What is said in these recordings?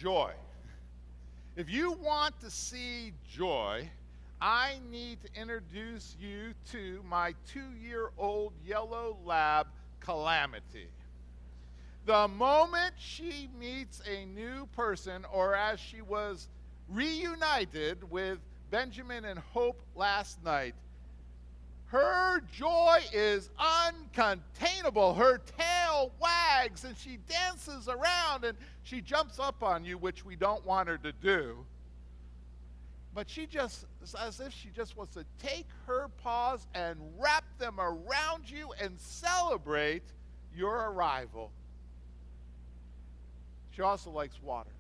joy. If you want to see joy, I need to introduce you to my 2-year-old yellow lab, Calamity. The moment she meets a new person, or as she was reunited with Benjamin and Hope last night, her joy is uncontainable. Her tail wags and she dances around and she jumps up on you, which we don't want her to do. But she just, it's as if she just wants to take her paws and wrap them around you and celebrate your arrival. She also likes water.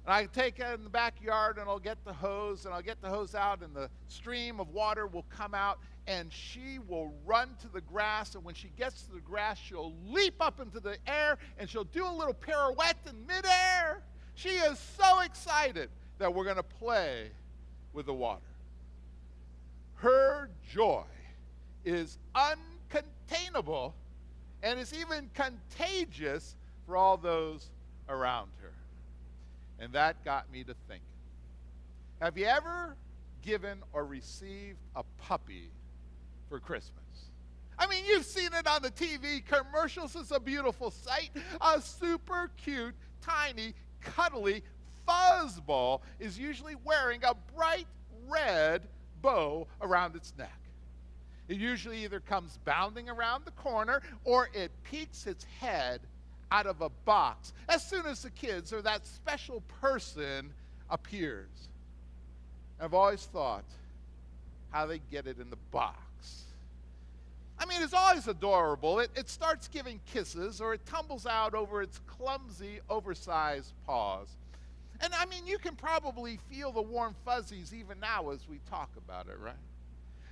And I take it in the backyard and I'll get the hose out and the stream of water will come out and she will run to the grass, and when she gets to the grass she'll leap up into the air and she'll do a little pirouette in midair. She is so excited that we're going to play with the water. Her joy is uncontainable and is even contagious for all those around her. And that got me to thinking. Have you ever given or received a puppy for Christmas? I mean, you've seen it on the TV commercials. It's a beautiful sight. A super cute, tiny, cuddly fuzzball is usually wearing a bright red bow around its neck. It usually either comes bounding around the corner or it peeks its head out of a box as soon as the kids or that special person appears. I've always thought how they get it in the box. I mean, it's always adorable. It starts giving kisses or it tumbles out over its clumsy, oversized paws. And I mean, you can probably feel the warm fuzzies even now as we talk about it, right?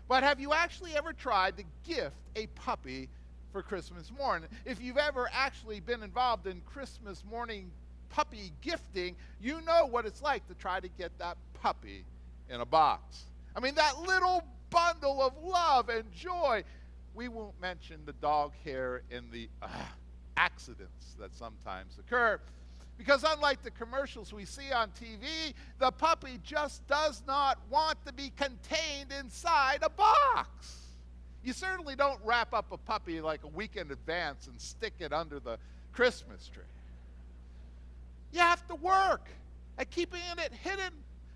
But have you actually ever tried to gift a puppy for Christmas morning? If you've ever actually been involved in Christmas morning puppy gifting, you know what it's like to try to get that puppy in a box. I mean, that little bundle of love and joy. We won't mention the dog hair and the accidents that sometimes occur, because unlike the commercials we see on TV, the puppy just does not want to be contained inside a box. You certainly don't wrap up a puppy like a week in advance and stick it under the Christmas tree. You have to work at keeping it hidden,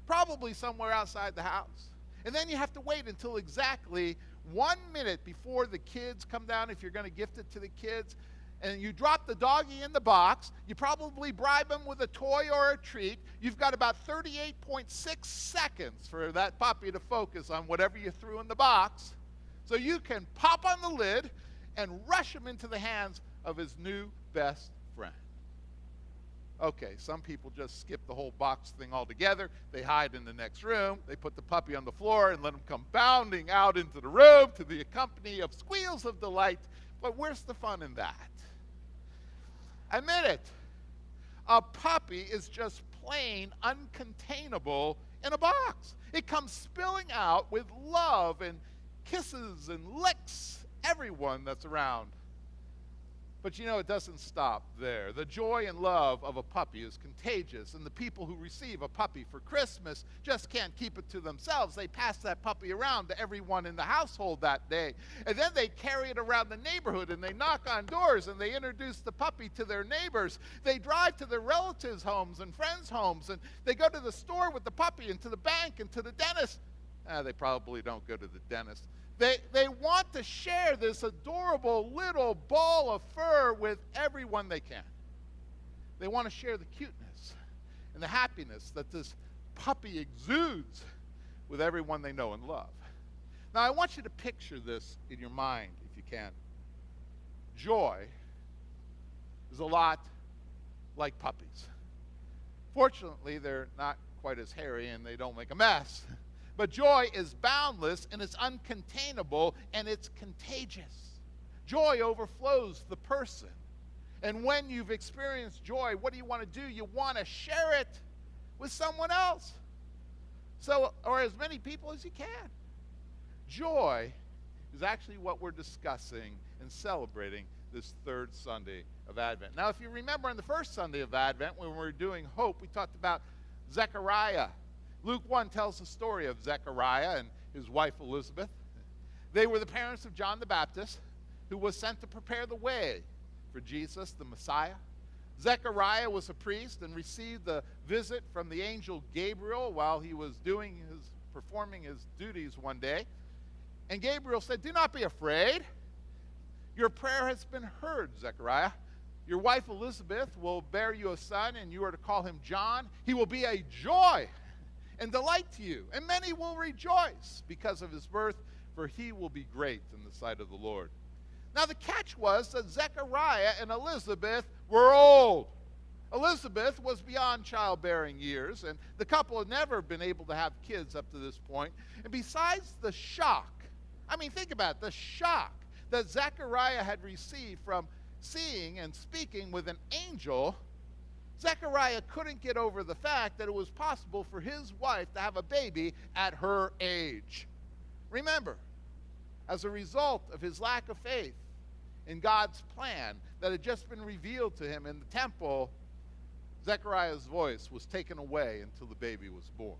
probably somewhere outside the house. And then you have to wait until exactly 1 minute before the kids come down, if you're going to gift it to the kids, and you drop the doggy in the box. You probably bribe them with a toy or a treat. You've got about 38.6 seconds for that puppy to focus on whatever you threw in the box, so you can pop on the lid and rush him into the hands of his new best friend. Okay, some people just skip the whole box thing altogether. They hide in the next room. They put the puppy on the floor and let him come bounding out into the room to the accompany of squeals of delight. But where's the fun in that? Admit it. A puppy is just plain uncontainable in a box. It comes spilling out with love and kisses and licks everyone that's around. But you know, it doesn't stop there. The joy and love of a puppy is contagious, and the people who receive a puppy for Christmas just can't keep it to themselves. They pass that puppy around to everyone in the household that day, and then they carry it around the neighborhood, and they knock on doors, and they introduce the puppy to their neighbors. They drive to their relatives' homes and friends' homes, and they go to the store with the puppy, and to the bank, and to the dentist. They probably don't go to the dentist. They want to share this adorable little ball of fur with everyone they can. They want to share the cuteness and the happiness that this puppy exudes with everyone they know and love. Now, I want you to picture this in your mind, if you can. Joy is a lot like puppies. Fortunately, they're not quite as hairy and they don't make a mess. But joy is boundless, and it's uncontainable, and it's contagious. Joy overflows the person. And when you've experienced joy, what do you want to do? You want to share it with someone else. Or as many people as you can. Joy is actually what we're discussing and celebrating this third Sunday of Advent. Now, if you remember on the first Sunday of Advent, when we were doing hope, we talked about Zechariah. Luke 1 tells the story of Zechariah and his wife Elizabeth. They were the parents of John the Baptist, who was sent to prepare the way for Jesus, the Messiah. Zechariah was a priest and received the visit from the angel Gabriel while he was performing his duties one day. And Gabriel said, "Do not be afraid. Your prayer has been heard, Zechariah. Your wife Elizabeth will bear you a son, and you are to call him John. He will be a joy and delight to you, and many will rejoice because of his birth, for he will be great in the sight of the Lord." Now the catch was that Zechariah and Elizabeth were old. Elizabeth was beyond childbearing years, and the couple had never been able to have kids up to this point. And besides the shock, think about it, the shock that Zechariah had received from seeing and speaking with an angel, Zechariah couldn't get over the fact that it was possible for his wife to have a baby at her age. Remember, as a result of his lack of faith in God's plan that had just been revealed to him in the temple, Zechariah's voice was taken away until the baby was born.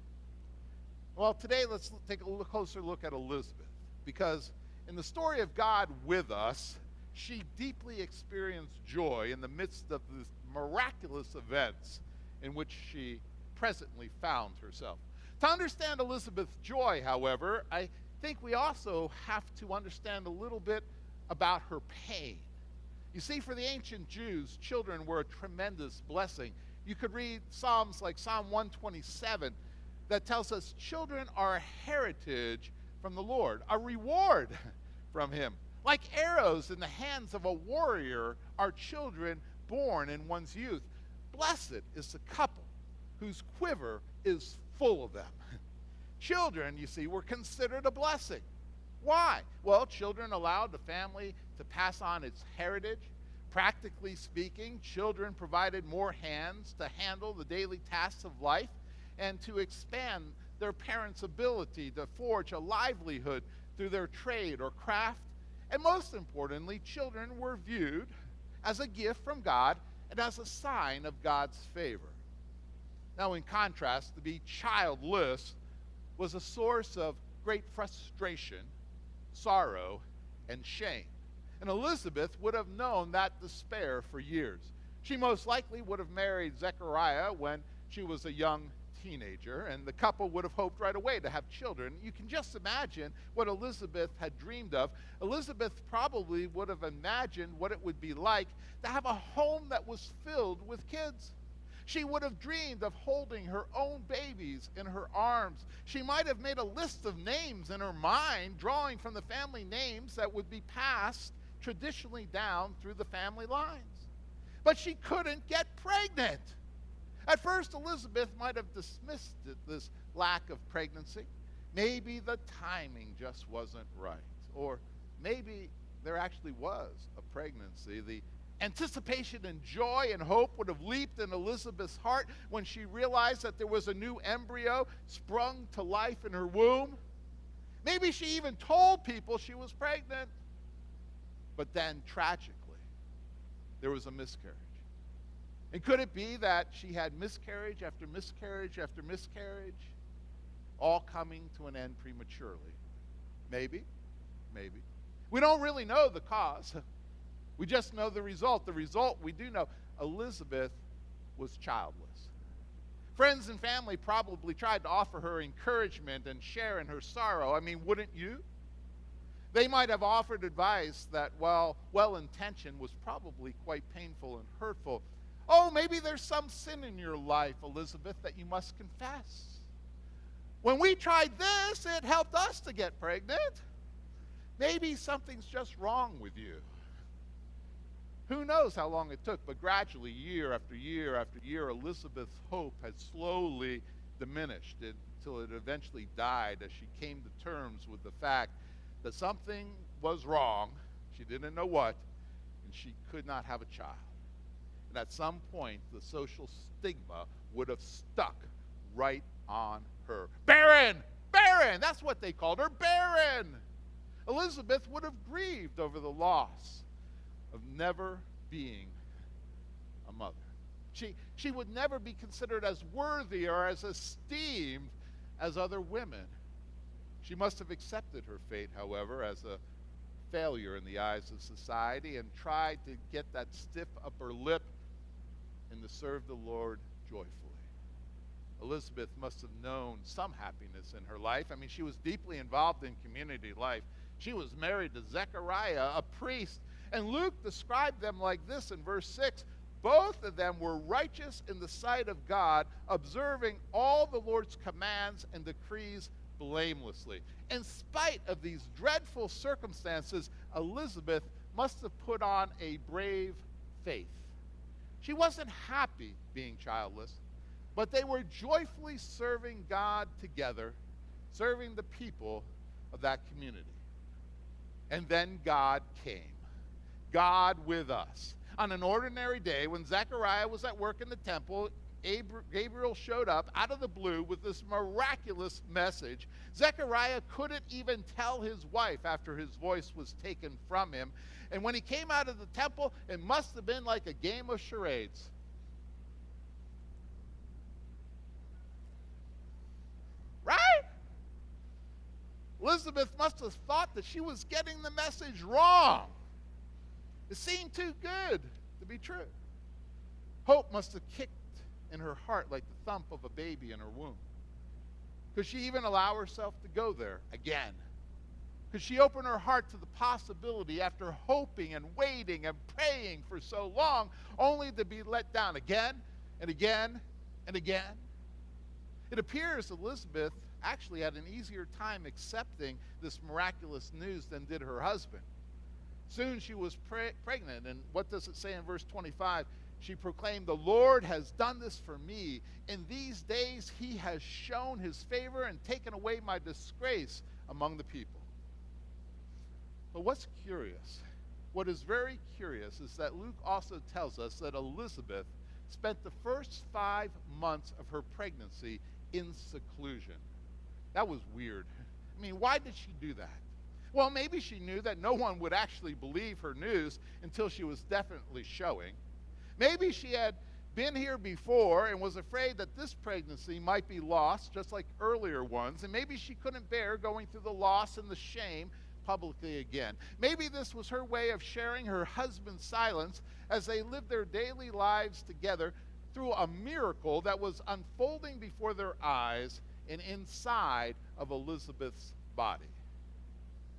Well, today let's take a closer look at Elizabeth, because in the story of God with us, she deeply experienced joy in the midst of these miraculous events in which she presently found herself. To understand Elizabeth's joy, however, I think we also have to understand a little bit about her pain. You see, for the ancient Jews, children were a tremendous blessing. You could read Psalms like Psalm 127 that tells us children are a heritage from the Lord, a reward from him. Like arrows in the hands of a warrior are children born in one's youth. Blessed is the couple whose quiver is full of them. Children, you see, were considered a blessing. Why? Well, children allowed the family to pass on its heritage. Practically speaking, children provided more hands to handle the daily tasks of life and to expand their parents' ability to forge a livelihood through their trade or craft. And most importantly, children were viewed as a gift from God and as a sign of God's favor. Now, in contrast, to be childless was a source of great frustration, sorrow, and shame. And Elizabeth would have known that despair for years. She most likely would have married Zechariah when she was a young teenager, and the couple would have hoped right away to have children. You can just imagine what Elizabeth had dreamed of. Elizabeth probably would have imagined what it would be like to have a home that was filled with kids. She would have dreamed of holding her own babies in her arms. She might have made a list of names in her mind, drawing from the family names that would be passed traditionally down through the family lines. But she couldn't get pregnant. At first, Elizabeth might have dismissed this lack of pregnancy. Maybe the timing just wasn't right. Or maybe there actually was a pregnancy. The anticipation and joy and hope would have leaped in Elizabeth's heart when she realized that there was a new embryo sprung to life in her womb. Maybe she even told people she was pregnant. But then, tragically, there was a miscarriage. And could it be that she had miscarriage after miscarriage after miscarriage, all coming to an end prematurely? Maybe. We don't really know the cause. We just know the result. The result, we do know. Elizabeth was childless. Friends and family probably tried to offer her encouragement and share in her sorrow. Wouldn't you? They might have offered advice that, while well-intentioned, was probably quite painful and hurtful. Oh, maybe there's some sin in your life, Elizabeth, that you must confess. When we tried this, it helped us to get pregnant. Maybe something's just wrong with you. Who knows how long it took, but gradually, year after year after year, Elizabeth's hope had slowly diminished until it eventually died as she came to terms with the fact that something was wrong. She didn't know what, and she could not have a child. And at some point, the social stigma would have stuck right on her. Barren! Barren! That's what they called her, barren! Elizabeth would have grieved over the loss of never being a mother. She would never be considered as worthy or as esteemed as other women. She must have accepted her fate, however, as a failure in the eyes of society and tried to get that stiff upper lip and to serve the Lord joyfully. Elizabeth must have known some happiness in her life. I mean, she was deeply involved in community life. She was married to Zechariah, a priest, and Luke described them like this in verse 6. Both of them were righteous in the sight of God, observing all the Lord's commands and decrees blamelessly. In spite of these dreadful circumstances, Elizabeth must have put on a brave faith. She wasn't happy being childless, but they were joyfully serving God together, serving the people of that community. And then God came. God with us. On an ordinary day, when Zechariah was at work in the temple, Gabriel showed up out of the blue with this miraculous message. Zechariah couldn't even tell his wife after his voice was taken from him. And when he came out of the temple, it must have been like a game of charades. Right? Elizabeth must have thought that she was getting the message wrong. It seemed too good to be true. Hope must have kicked in her heart like the thump of a baby in her womb. Could she even allow herself to go there again? Could she open her heart to the possibility, after hoping and waiting and praying for so long, only to be let down again and again and again? It appears Elizabeth actually had an easier time accepting this miraculous news than did her husband. Soon she was pregnant, and what does it say in verse 25? She proclaimed, "The Lord has done this for me. In these days he has shown his favor and taken away my disgrace among the people." But what's curious, what is very curious, is that Luke also tells us that Elizabeth spent the first 5 months of her pregnancy in seclusion. That was weird. I mean, why did she do that? Well, maybe she knew that no one would actually believe her news until she was definitely showing. Maybe she had been here before and was afraid that this pregnancy might be lost, just like earlier ones, and maybe she couldn't bear going through the loss and the shame publicly again. Maybe this was her way of sharing her husband's silence as they lived their daily lives together through a miracle that was unfolding before their eyes and inside of Elizabeth's body.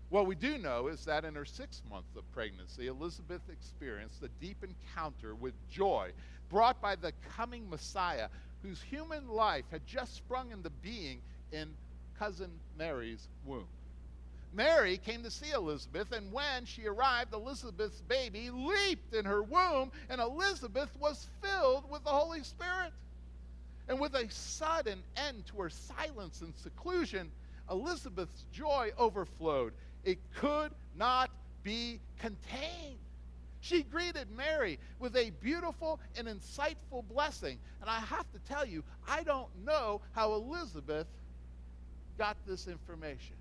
What we do know is that in her 6th month of pregnancy, Elizabeth experienced a deep encounter with joy brought by the coming Messiah, whose human life had just sprung into being in cousin Mary's womb. Mary came to see Elizabeth, and when she arrived, Elizabeth's baby leaped in her womb, and Elizabeth was filled with the Holy Spirit. And with a sudden end to her silence and seclusion, Elizabeth's joy overflowed. It could not be contained. She greeted Mary with a beautiful and insightful blessing. And I have to tell you, I don't know how Elizabeth got this information.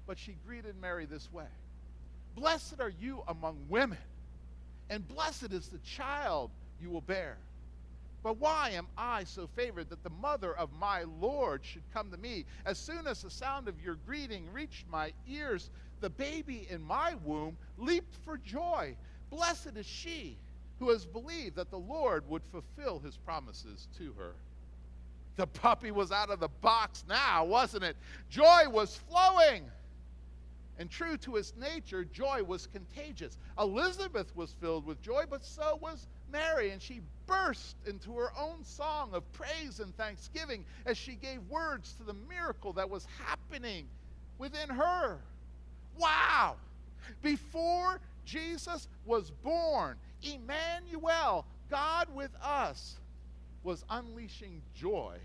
But she greeted Mary this way: "Blessed are you among women, and blessed is the child you will bear. But why am I so favored that the mother of my Lord should come to me? As soon as the sound of your greeting reached my ears, the baby in my womb leaped for joy. Blessed is she who has believed that the Lord would fulfill his promises to her." The puppy was out of the box now, wasn't it? Joy was flowing. And true to its nature, joy was contagious. Elizabeth was filled with joy, but so was Mary, and she burst into her own song of praise and thanksgiving as she gave words to the miracle that was happening within her. Wow! Before Jesus was born, Emmanuel, God with us, was unleashing joy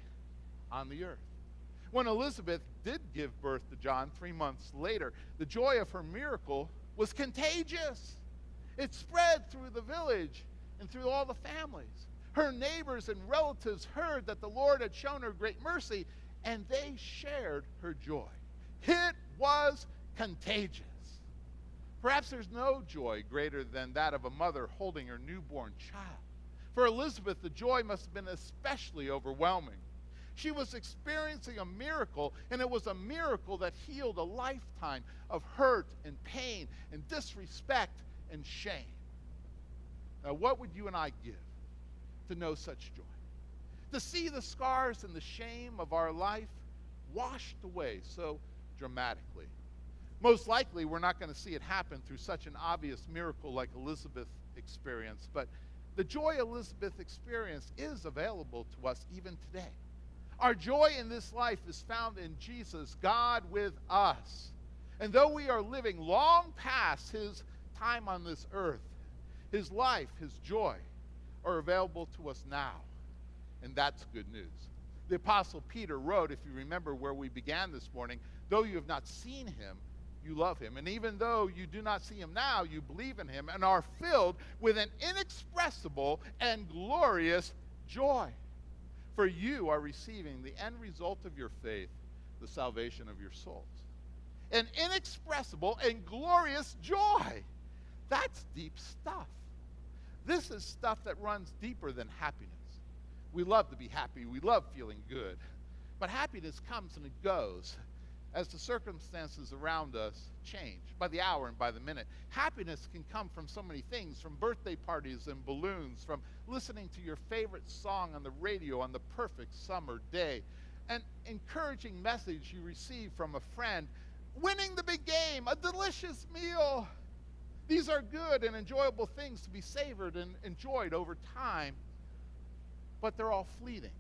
on the earth. When Elizabeth did give birth to John 3 months later, the joy of her miracle was contagious. It spread through the village and through all the families. Her neighbors and relatives heard that the Lord had shown her great mercy, and they shared her joy. It was contagious. Perhaps there's no joy greater than that of a mother holding her newborn child. For Elizabeth, the joy must have been especially overwhelming. She was experiencing a miracle, and it was a miracle that healed a lifetime of hurt and pain and disrespect and shame. Now, what would you and I give to know such joy? To see the scars and the shame of our life washed away so dramatically. Most likely, we're not going to see it happen through such an obvious miracle like Elizabeth experienced, but the joy Elizabeth experienced is available to us even today. Our joy in this life is found in Jesus, God with us. And though we are living long past his time on this earth, his life, his joy are available to us now. And that's good news. The Apostle Peter wrote, if you remember where we began this morning, though you have not seen him, you love him. And even though you do not see him now, you believe in him and are filled with an inexpressible and glorious joy. For you are receiving the end result of your faith, the salvation of your souls. An inexpressible and glorious joy. That's deep stuff. This is stuff that runs deeper than happiness. We love to be happy. We love feeling good. But happiness comes and it goes as the circumstances around us change by the hour and by the minute. Happiness can come from so many things, from birthday parties and balloons, from listening to your favorite song on the radio on the perfect summer day, an encouraging message you receive from a friend, winning the big game, a delicious meal. These are good and enjoyable things to be savored and enjoyed over time, but they're all fleeting.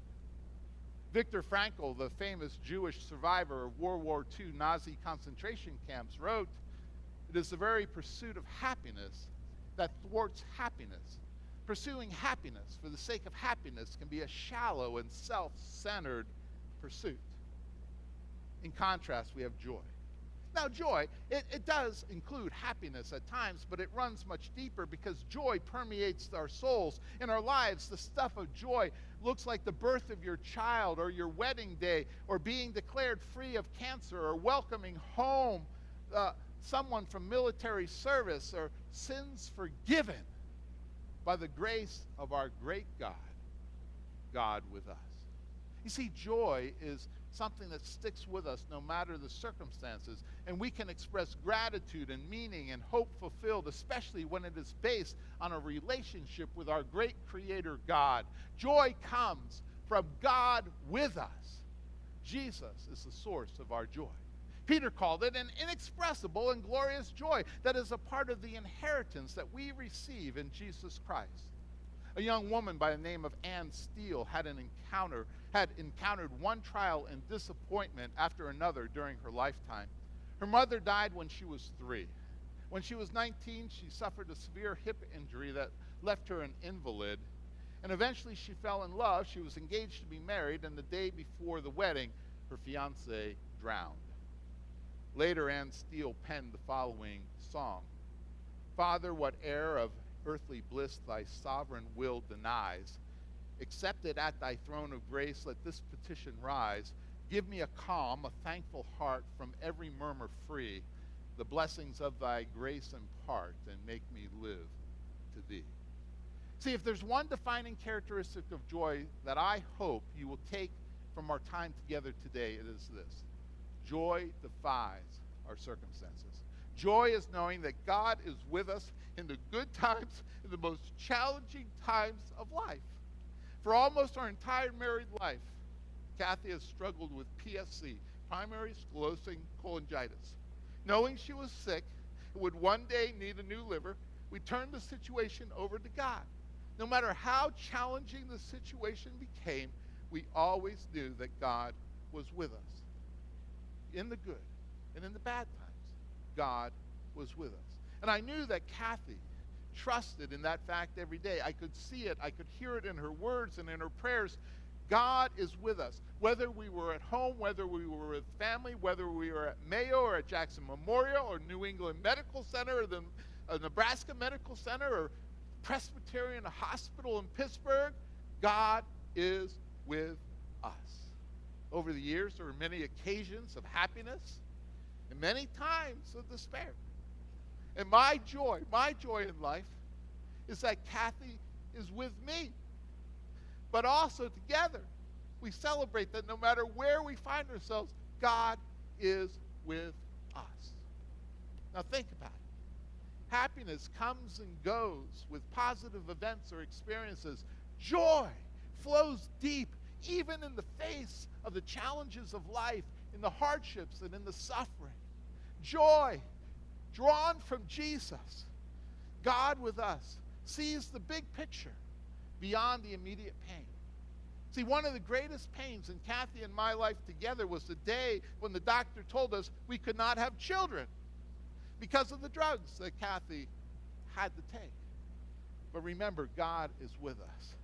Viktor Frankl, the famous Jewish survivor of World War II Nazi concentration camps, wrote, "It is the very pursuit of happiness that thwarts happiness. Pursuing happiness for the sake of happiness can be a shallow and self-centered pursuit." In contrast, we have joy. Now, joy, it does include happiness at times, but it runs much deeper because joy permeates our souls. In our lives, the stuff of joy looks like the birth of your child or your wedding day or being declared free of cancer or welcoming home someone from military service or sins forgiven by the grace of our great God, God with us. You see, joy is something that sticks with us no matter the circumstances, and we can express gratitude and meaning and hope fulfilled, especially when it is based on a relationship with our great Creator God. Joy comes from God with us. Jesus is the source of our joy. Peter called it an inexpressible and glorious joy that is a part of the inheritance that we receive in Jesus Christ. A young woman by the name of Anne Steele had encountered one trial and disappointment after another during her lifetime. Her mother died when she was 3. When she was 19, she suffered a severe hip injury that left her an invalid. And eventually she fell in love. She was engaged to be married, and the day before the wedding, her fiancé drowned. Later, Anne Steele penned the following song. "Father, whate'er of earthly bliss thy sovereign will denies, accepted at thy throne of grace, let this petition rise. Give me a calm, a thankful heart, from every murmur free. The blessings of thy grace impart, and make me live to thee." See, if there's one defining characteristic of joy that I hope you will take from our time together today, it is this. Joy defies our circumstances. Joy is knowing that God is with us in the good times, in the most challenging times of life. For almost our entire married life, Kathy has struggled with PSC, primary sclerosing cholangitis. Knowing she was sick and would one day need a new liver, we turned the situation over to God. No matter how challenging the situation became, we always knew that God was with us. In the good and in the bad times, God was with us. And I knew that Kathy trusted in that fact every day. I could see it. I could hear it in her words and in her prayers. God is with us. Whether we were at home, whether we were with family, whether we were at Mayo or at Jackson Memorial or New England Medical Center or the Nebraska Medical Center or Presbyterian Hospital in Pittsburgh, God is with us. Over the years, there were many occasions of happiness and many times of despair. And my joy in life is that Kathy is with me but also together we celebrate that no matter where we find ourselves, God is with us. Now think about it. Happiness comes and goes with positive events or experiences. Joy flows deep, even in the face of the challenges of life, in the hardships and in the suffering. Joy, drawn from Jesus, God with us, sees the big picture beyond the immediate pain. See, one of the greatest pains in Kathy and my life together was the day when the doctor told us we could not have children because of the drugs that Kathy had to take. But remember, God is with us.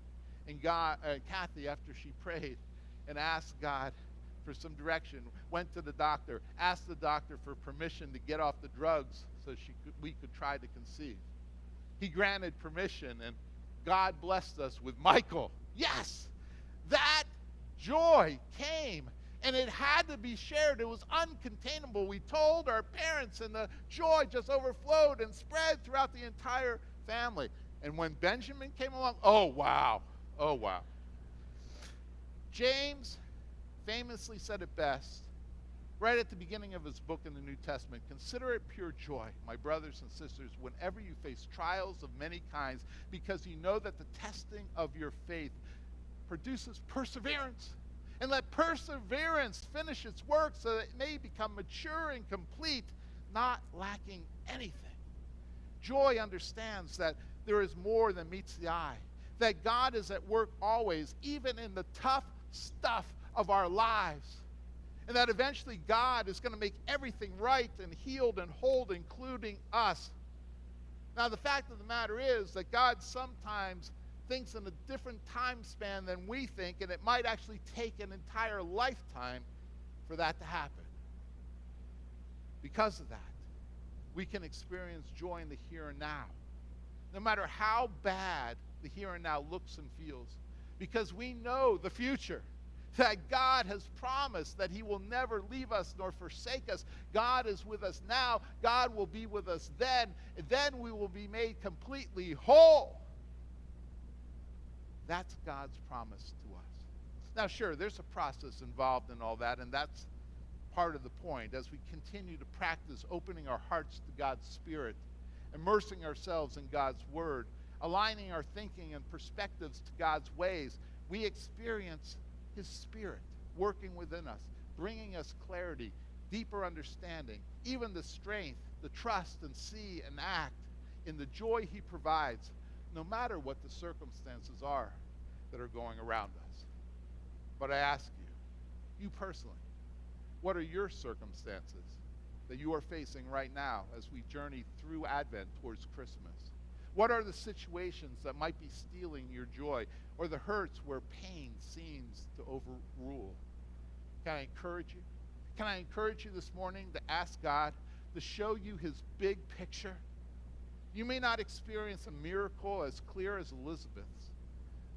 And Kathy, after she prayed and asked God for some direction, went to the doctor, asked the doctor for permission to get off the drugs so we could try to conceive. He granted permission, and God blessed us with Michael. Yes! That joy came, and it had to be shared. It was uncontainable. We told our parents, and the joy just overflowed and spread throughout the entire family. And when Benjamin came along, oh, wow. Oh, wow. James famously said it best right at the beginning of his book in the New Testament. Consider it pure joy, my brothers and sisters, whenever you face trials of many kinds, because you know that the testing of your faith produces perseverance. And let perseverance finish its work so that it may become mature and complete, not lacking anything. Joy understands that there is more than meets the eye, that God is at work always, even in the tough stuff of our lives, and that eventually God is going to make everything right and healed and whole, including us. Now, the fact of the matter is that God sometimes thinks in a different time span than we think, and it might actually take an entire lifetime for that to happen. Because of that, we can experience joy in the here and now, no matter how bad the here and now looks and feels, because we know the future, that God has promised that he will never leave us nor forsake us. God is with us now. God will be with us then. And then we will be made completely whole. That's God's promise to us. Now, sure, there's a process involved in all that, and that's part of the point. As we continue to practice opening our hearts to God's Spirit, immersing ourselves in God's Word, aligning our thinking and perspectives to God's ways, we experience his Spirit working within us, bringing us clarity, deeper understanding, even the strength, the trust, and see and act in the joy he provides, no matter what the circumstances are that are going around us. But I ask you personally, what are your circumstances that you are facing right now as we journey through Advent towards Christmas? What are the situations that might be stealing your joy, or the hurts where pain seems to overrule? Can I encourage you? Can I encourage you this morning to ask God to show you his big picture? You may not experience a miracle as clear as Elizabeth's,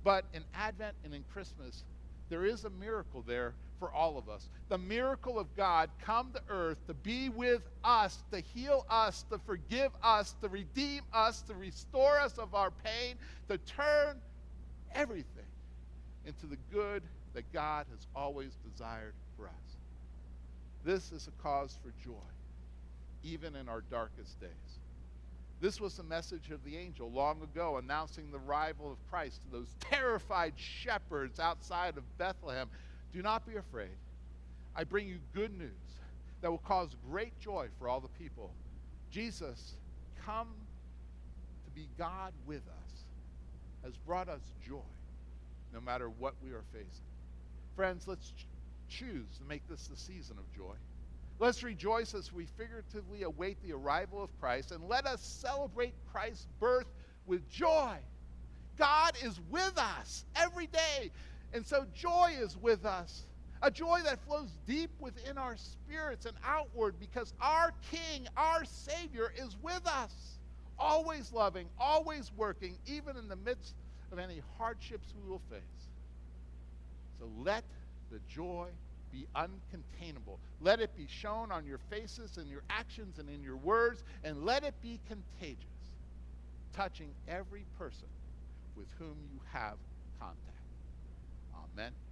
but in Advent and in Christmas, there is a miracle there for all of us. The miracle of God come to earth to be with us, to heal us, to forgive us, to redeem us, to restore us of our pain, to turn everything into the good that God has always desired for us. This is a cause for joy, even in our darkest days. This was the message of the angel long ago, announcing the arrival of Christ to those terrified shepherds outside of Bethlehem. Do not be afraid. I bring you good news that will cause great joy for all the people. Jesus, come to be God with us, has brought us joy, no matter what we are facing. Friends, let's choose to make this the season of joy. Let's rejoice as we figuratively await the arrival of Christ, and let us celebrate Christ's birth with joy. God is with us every day, and so joy is with us, a joy that flows deep within our spirits and outward, because our King, our Savior, is with us, always loving, always working, even in the midst of any hardships we will face. So let the joy be uncontainable. Let it be shown on your faces and your actions and in your words, and let it be contagious, touching every person with whom you have contact. Amen.